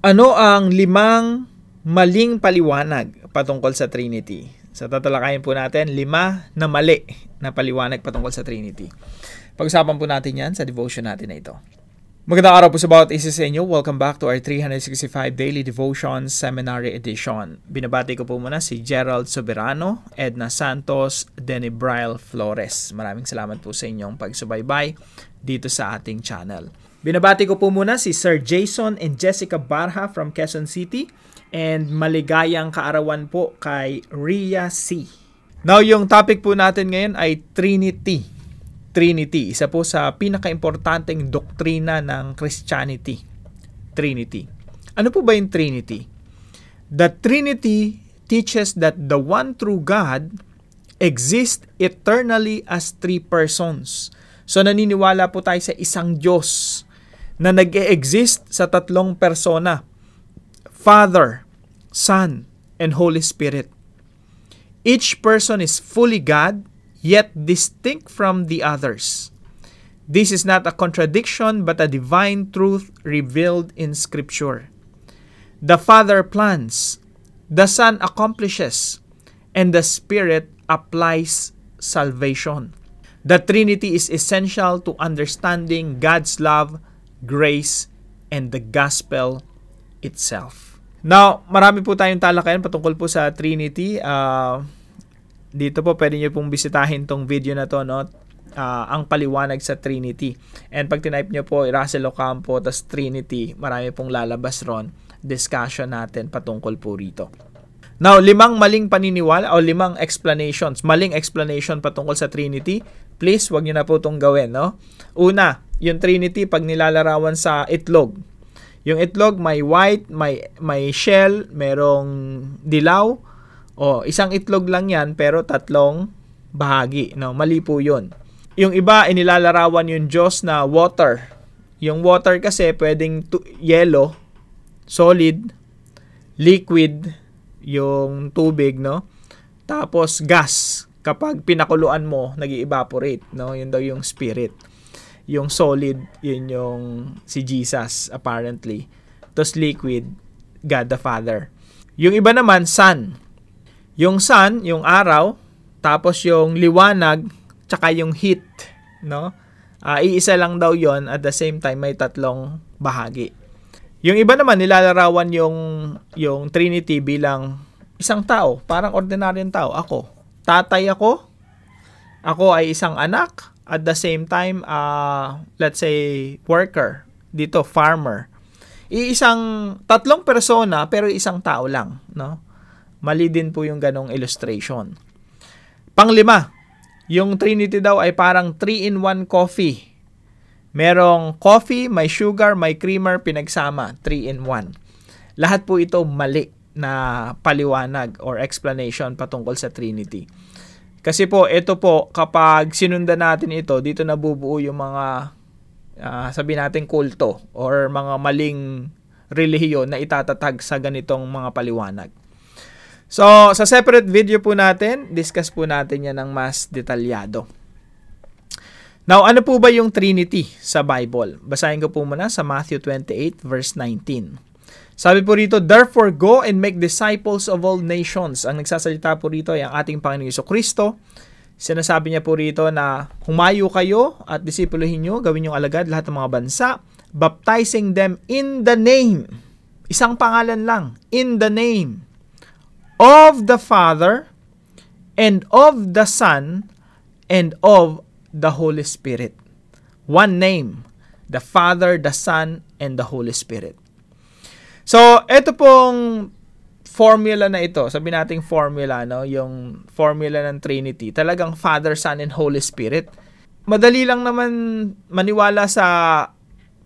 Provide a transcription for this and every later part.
Ano ang 5 maling paliwanag patungkol sa Trinity? So tatalakayin po natin 5 na mali na paliwanag patungkol sa Trinity. Pag-usapan po natin yan sa devotion natin na ito. Magandang araw po sa bawat isa sa inyo. Welcome back to our 365 Daily Devotion Seminary Edition. Binabati ko po muna si Gerald Soberano, Edna Santos, Denny Braille Flores. Maraming salamat po sa inyong pagsubaybay dito sa ating channel. Binabati ko po muna si Sir Jason and Jessica Barha from Quezon City, and maligayang kaarawan po kay Ria C. Now, yung topic po natin ngayon ay Trinity. Trinity, isa po sa pinaka-importanteng doktrina ng Christianity. Trinity. Ano po ba yung Trinity? The Trinity teaches that the one true God exists eternally as 3 persons. So naniniwala po tayo sa isang Diyos na nag-e-exist sa 3 persona: Father, Son, and Holy Spirit. Each person is fully God, yet distinct from the others. This is not a contradiction, but a divine truth revealed in Scripture. The Father plans, the Son accomplishes, and the Spirit applies salvation. The Trinity is essential to understanding God's love, grace, and the gospel itself. Now, marami po tayong talakayan patungkol po sa Trinity. Dito po pwede nyo pong bisitahin tong video na to, no? Ang paliwanag sa Trinity. And pag tinype nyo po Russell Ocampo tas Trinity, marami pong lalabas ron. Discussion natin patungkol po rito. Now, 5 maling paniniwala o 5 explanations, maling explanation patungkol sa Trinity. Please, wag nyo na po itong gawin, no? Una, yung Trinity pag nilalarawan sa itlog. Yung itlog may white, may shell, merong dilaw. Isang itlog lang yan pero 3 bahagi, no? Mali po yun. Yung iba, inilalarawan yung Diyos na water. Yung water kasi pwedeng yellow, solid, liquid, yung tubig, no? Tapos gas. Kapag pinakuluan mo, nag-evaporate, no? Yun daw yung spirit. Yung solid, yun yung si Jesus, apparently. Tapos liquid, God the Father. Yung iba naman, sun. Yung sun, yung araw, tapos yung liwanag, tsaka yung heat, no? Iisa lang daw yon, at the same time may 3 bahagi. Yung iba naman nilalarawan yung Trinity bilang isang tao, parang ordinaryong tao. Ako, tatay ako ay isang anak, at the same time let's say worker, dito farmer. Isang 3 persona pero isang tao lang, no? Mali din po yung ganong illustration. Panglima, yung Trinity daw ay parang 3-in-1 coffee. Merong coffee, may sugar, may creamer, pinagsama. 3-in-1. Lahat po ito mali na paliwanag or explanation patungkol sa Trinity. Kasi po, ito po, kapag sinundan natin ito, dito nabubuo yung mga, sabihin natin, kulto or mga maling relihiyon na itatatag sa ganitong mga paliwanag. So, sa separate video po natin, discuss po natin yan ng mas detalyado. Now, ano po ba yung Trinity sa Bible? Basahin ko po muna sa Matthew 28 verse 19. Sabi po rito, "Therefore go and make disciples of all nations." Ang nagsasalita po rito ay ang ating Panginoong Jesucristo. Sinasabi niya po rito na humayo kayo at disipuluhin nyo, gawin yung alagad lahat ng mga bansa, baptizing them in the name. Isang pangalan lang, in the name of the Father, and of the Son, and of the Holy Spirit. One name, the Father, the Son, and the Holy Spirit. So, ito pong formula na ito, sabi nating formula, no? Yung formula ng Trinity, talagang Father, Son, and Holy Spirit. Madali lang naman maniwala sa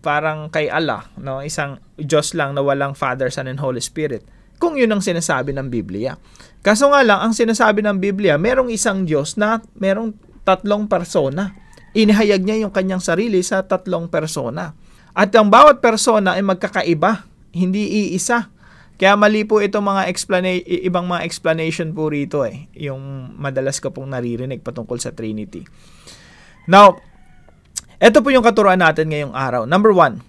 parang kay Allah, no? Isang Diyos lang na walang Father, Son, and Holy Spirit. Kung yun ang sinasabi ng Biblia. Kaso nga lang, ang sinasabi ng Biblia, merong isang Diyos na merong 3 persona. Inihayag niya yung kanyang sarili sa 3 persona. At ang bawat persona ay magkakaiba, hindi iisa. Kaya mali po itong mga ibang mga explanation po rito yung madalas ko pong naririnig patungkol sa Trinity. Now, ito po yung katuruan natin ngayong araw. Number 1,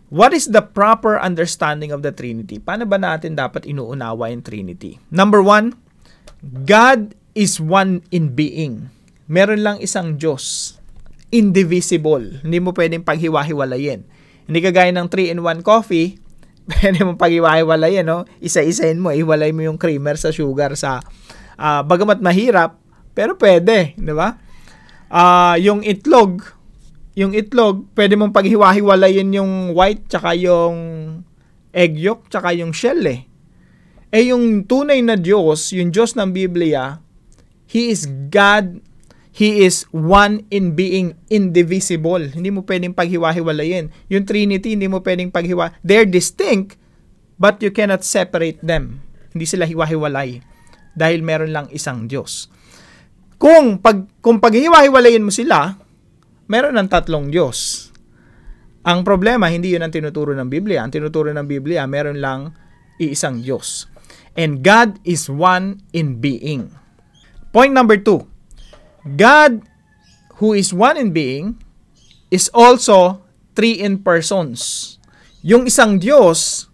What is the proper understanding of the Trinity? Paano ba natin dapat inuunawa yung Trinity? Number 1, God is one in being. Meron lang isang Diyos. Indivisible. Hindi mo pwedeng paghiwa-hiwalayin. Hindi kagaya ng 3-in-1 coffee, pwede mo paghiwa-hiwalayin, no? Isa-isahin mo, iwalay mo yung creamer sa sugar sa bagamat mahirap, pero pwede, di ba? Yung itlog, pwede mong paghiwa-hiwalayin yung white tsaka yung egg yolk tsaka yung shell eh. Yung tunay na Diyos, yung Diyos ng Biblia, He is God, He is one in being, indivisible. Hindi mo pwedeng paghiwa-hiwalayin. Yung Trinity, hindi mo pwedeng paghiwa. They're distinct, but you cannot separate them. Hindi sila hiwa-hiwalay dahil meron lang isang Diyos. Kung paghiwa-hiwalayin mo sila, meron ng 3 Diyos. Ang problema, hindi yun ang tinuturo ng Biblia. Ang tinuturo ng Biblia, meron lang iisang Diyos. And God is one in being. Point number 2. God, who is one in being, is also 3 in persons. Yung isang Diyos,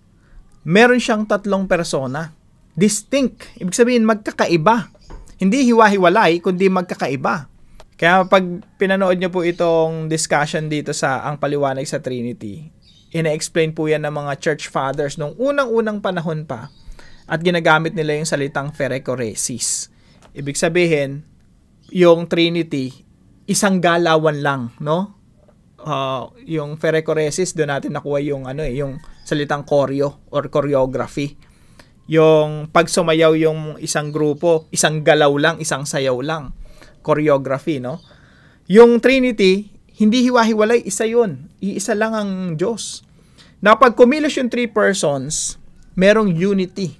meron siyang 3 persona. Distinct. Ibig sabihin, magkakaiba. Hindi hiwa-hiwalay, kundi magkakaiba. Kaya pag pinanood nyo po itong discussion dito sa Ang Paliwanag sa Trinity, ina-explain po yan ng mga church fathers nung unang-unang panahon pa at ginagamit nila yung salitang pherekoresis. Ibig sabihin, yung Trinity, isang galawan lang, no? Yung pherekoresis, doon natin nakuha yung, yung salitang choreo or choreography. Yung pag sumayaw yung isang grupo, isang galaw lang, isang sayaw lang. Choreography, no? Yung Trinity, hindi hiwa-hiwalay, isa yun. Iisa lang ang Diyos. Na pag kumilos yung 3 persons, merong unity,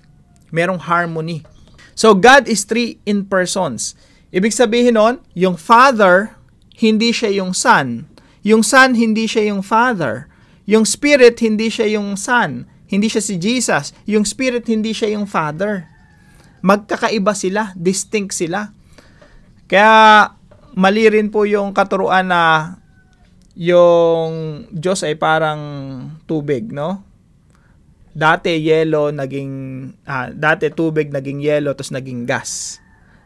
merong harmony. So, God is 3 in persons. Ibig sabihin nun, yung Father, hindi siya yung Son. Yung Son, hindi siya yung Father. Yung Spirit, hindi siya yung Son. Hindi siya si Jesus. Yung Spirit, hindi siya yung Father. Magkakaiba sila, distinct sila. Kaya mali rin po yung katuruan na yung Diyos ay parang tubig, no? Dati tubig naging yelo tapos naging gas.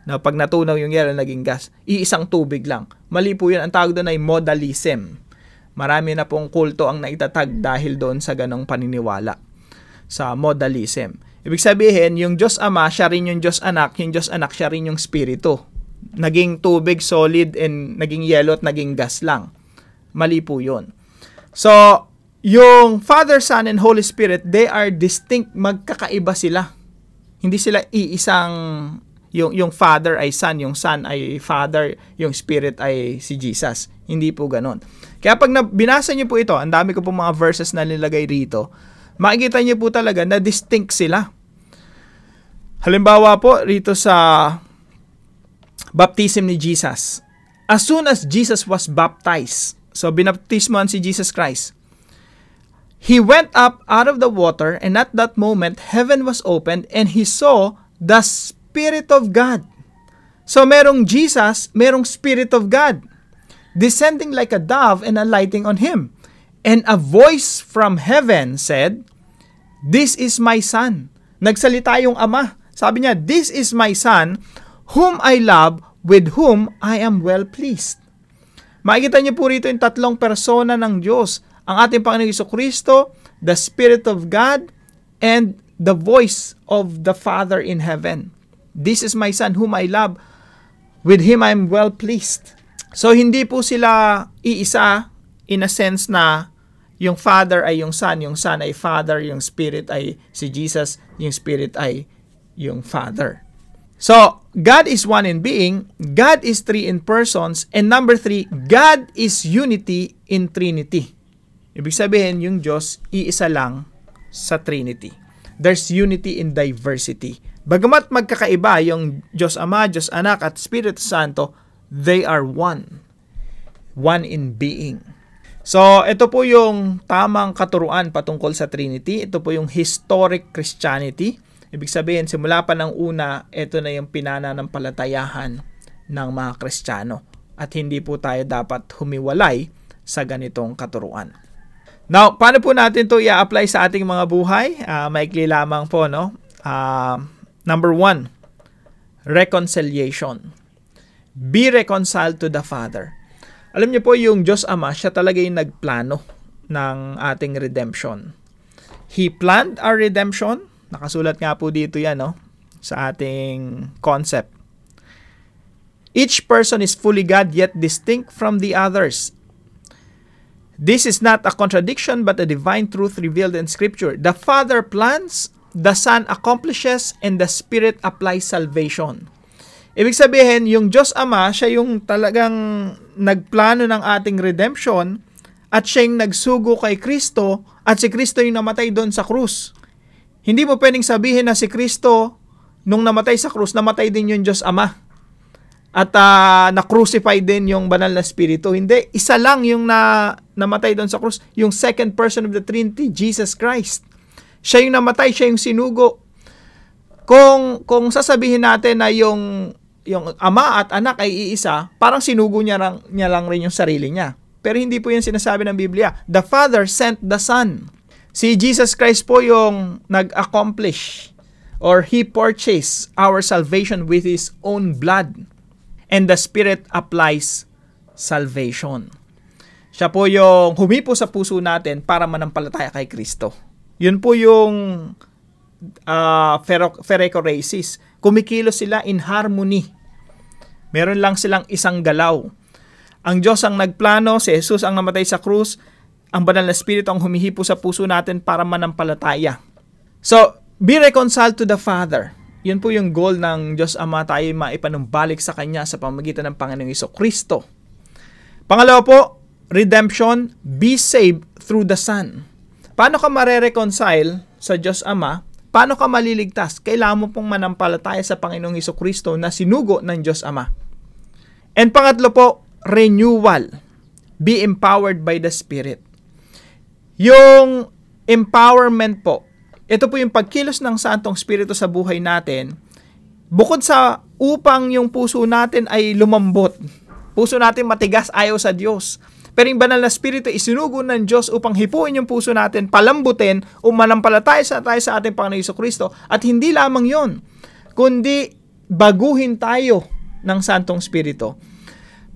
No, pag natunaw yung yelo naging gas. Iisang tubig lang. Mali po 'yun. Ang tawag doon ay modalism. Marami na pong kulto ang naitatag dahil doon sa ganong paniniwala sa modalism. Ibig sabihin, yung Diyos Ama, siya rin yung Diyos Anak, yung Diyos Anak, siya rin yung Espiritu. Naging tubig, solid, and naging yelo at naging gas lang. Mali po yun. So, yung Father, Son, and Holy Spirit, they are distinct, magkakaiba sila. Hindi sila iisang, yung Father ay Son, yung Son ay Father, yung Spirit ay si Jesus. Hindi po ganon. Kaya pag binasa niyo po ito, ang dami ko po mga verses na nilagay rito, makikita niyo po talaga na distinct sila. Halimbawa po, rito sa baptism ni Jesus. As soon as Jesus was baptized, so binaptismohan si Jesus Christ, He went up out of the water, and at that moment, heaven was opened, and He saw the Spirit of God. So merong Jesus, merong Spirit of God, descending like a dove and alighting on Him. And a voice from heaven said, "This is my Son." Nagsalita yung Ama. Sabi niya, "This is my Son, whom I love, with whom I am well pleased." Makikita niyo po rito yung 3 persona ng Diyos. Ang ating Panginoong Jesucristo, the Spirit of God, and the voice of the Father in heaven. "This is my Son, whom I love, with him I am well pleased." So, hindi po sila iisa in a sense na yung Father ay yung Son ay Father, yung Spirit ay si Jesus, yung Spirit ay yung Father. So, God is one in being, God is 3 in persons, and number 3, God is unity in Trinity. Ibig sabihin, yung Diyos, iisa lang sa Trinity. There's unity in diversity. Bagamat magkakaiba yung Diyos Ama, Diyos Anak, at Espiritu Santo, they are one. One in being. So, ito po yung tamang katuruan patungkol sa Trinity. Ito po yung historic Christianity. Ibig sabihin, simula pa ng una, ito na yung pinananampalatayahan ng mga Kristiyano. At hindi po tayo dapat humiwalay sa ganitong katuruan. Now, paano po natin to i-apply sa ating mga buhay? Maikli lamang po, no? Number 1, reconciliation. Be reconciled to the Father. Alam niyo po, yung Diyos Ama, siya talaga yung nagplano ng ating redemption. He planned our redemption. Nakasulat nga po dito yan, no? Sa ating concept. Each person is fully God yet distinct from the others. This is not a contradiction but a divine truth revealed in Scripture. The Father plans, the Son accomplishes, and the Spirit applies salvation. Ibig sabihin, yung Diyos Ama, siya yung talagang nagplano ng ating redemption at siya yung nagsugo kay Kristo at si Kristo yung namatay doon sa krus. Hindi mo pwedeng sabihin na si Kristo, nung namatay sa krus, namatay din yung Diyos Ama. At na-crucify din yung banal na Espiritu. Hindi, isa lang yung namatay doon sa krus, yung second person of the Trinity, Jesus Christ. Siya yung namatay, siya yung sinugo. Kung sasabihin natin na yung ama at anak ay iisa, parang sinugo niya lang rin yung sarili niya. Pero hindi po yung sinasabi ng Biblia. The Father sent the Son. Si Jesus Christ po yung nag-accomplish or He purchased our salvation with His own blood. And the Spirit applies salvation. Siya po yung humipo sa puso natin para manampalataya kay Kristo. Yun po yung pherechoresis. Kumikilos sila in harmony. Meron lang silang isang galaw. Ang Diyos ang nagplano, si Jesus ang namatay sa krus, ang banal na Espiritu ang humihipo sa puso natin para manampalataya. So, be reconciled to the Father. Yun po yung goal ng Diyos Ama, tayo maipanumbalik sa Kanya sa pamamagitan ng Panginoong Jesucristo. Pangalawa po, redemption, be saved through the Son. Paano ka mare-reconcile sa Diyos Ama? Paano ka maliligtas? Kailangan mo pong manampalataya sa Panginoong Jesucristo na sinugo ng Diyos Ama. And pangatlo po, renewal. Be empowered by the Spirit. Yung empowerment po, ito po yung pagkilos ng Santong Espiritu sa buhay natin, bukod sa upang yung puso natin ay lumambot, puso natin matigas, ayaw sa Diyos. Pero yung banal na Espiritu isinugo ng Diyos upang hipuin yung puso natin, palambutin, manampalataya tayo sa ating Panginoong Jesucristo. At hindi lamang yon, kundi baguhin tayo ng Santong Espiritu.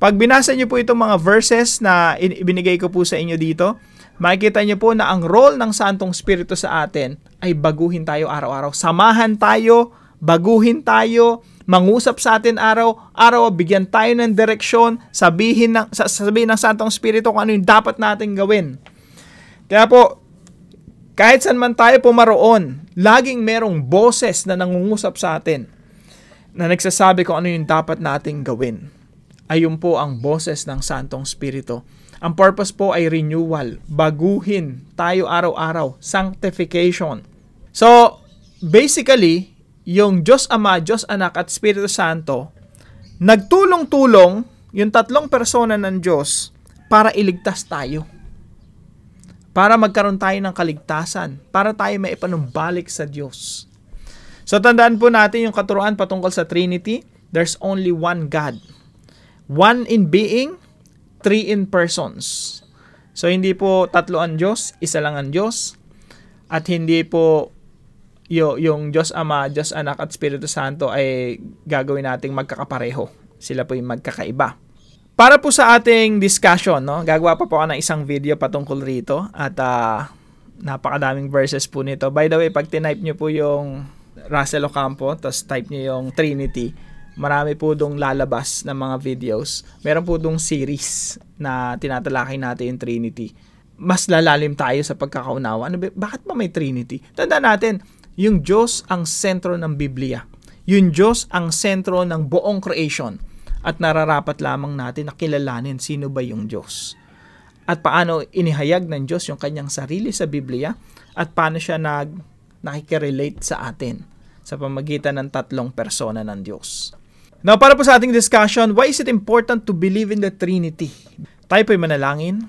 Pag binasa niyo po itong mga verses na ibinigay ko po sa inyo dito, makikita niyo po na ang role ng Santong Espiritu sa atin ay baguhin tayo araw-araw. Samahan tayo, baguhin tayo, mangusap sa atin araw-araw, bigyan tayo ng direksyon, sabihin ng Santong Espiritu kung ano yung dapat natin gawin. Kaya po, kahit saan man tayo pumaroon, laging merong boses na nangungusap sa atin na nagsasabi kung ano yung dapat nating gawin. Ayun po ang boses ng Santong Espiritu. Ang purpose po ay renewal, baguhin tayo araw-araw, sanctification. So, basically, yung Diyos Ama, Diyos Anak at Espiritu Santo, nagtulong-tulong yung tatlong persona ng Diyos para iligtas tayo. Para magkaroon tayo ng kaligtasan, para tayo maipanumbalik sa Diyos. So, tandaan po natin yung katuruan patungkol sa Trinity. There's only one God. One in being, three in persons. So, hindi po tatlo ang Diyos, isa lang ang Diyos. At hindi po yung Diyos Ama, Diyos Anak at Espiritu Santo ay gagawin nating magkakapareho. Sila po yung magkakaiba. Para po sa ating discussion, no, gagawa pa po ako ng isang video patungkol rito. At napakadaming verses po nito. By the way, pag tinype nyo po yung Russell Ocampo, tapos type nyo yung Trinity, marami po dong lalabas ng mga videos. Meron po dong series na tinatalakay natin yung Trinity. Mas lalalim tayo sa pagkakaunawa. Bakit ba may Trinity? Tandaan natin, yung Diyos ang sentro ng Biblia. Yung Diyos ang sentro ng buong creation. At nararapat lamang natin na kilalanin sino ba yung Diyos. At paano inihayag ng Diyos yung kanyang sarili sa Biblia. At paano siya nakikirelate sa atin sa pamagitan ng tatlong persona ng Diyos. Now, para po sa ating discussion, why is it important to believe in the Trinity? Tayo po'y manalangin.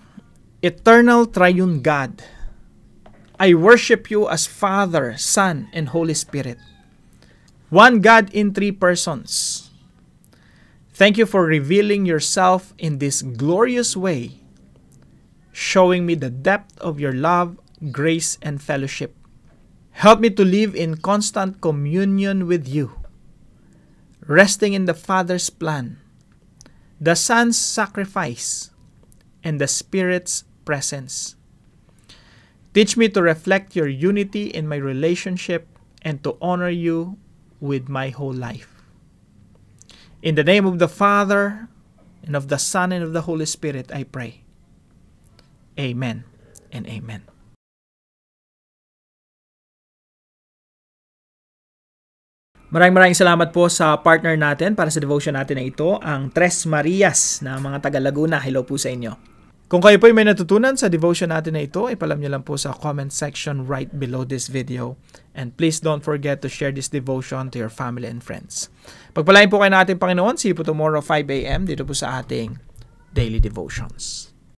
Eternal Triune God, I worship you as Father, Son, and Holy Spirit. One God in three persons. Thank you for revealing yourself in this glorious way. showing me the depth of your love, grace, and fellowship. Help me to live in constant communion with you, resting in the Father's plan, the Son's sacrifice, and the Spirit's presence. Teach me to reflect your unity in my relationship and to honor you with my whole life. In the name of the Father, and of the Son, and of the Holy Spirit, I pray. Amen and amen. Maraming salamat po sa partner natin para sa devotion natin na ito, ang Tres Marias na mga taga Laguna. Hello po sa inyo. Kung kayo po ay may natutunan sa devotion natin na ito, ipalam nyo lang po sa comment section right below this video. And please don't forget to share this devotion to your family and friends. Pagpalain po kayo natin, Panginoon. See you po tomorrow 5 a.m. dito po sa ating Daily Devotions.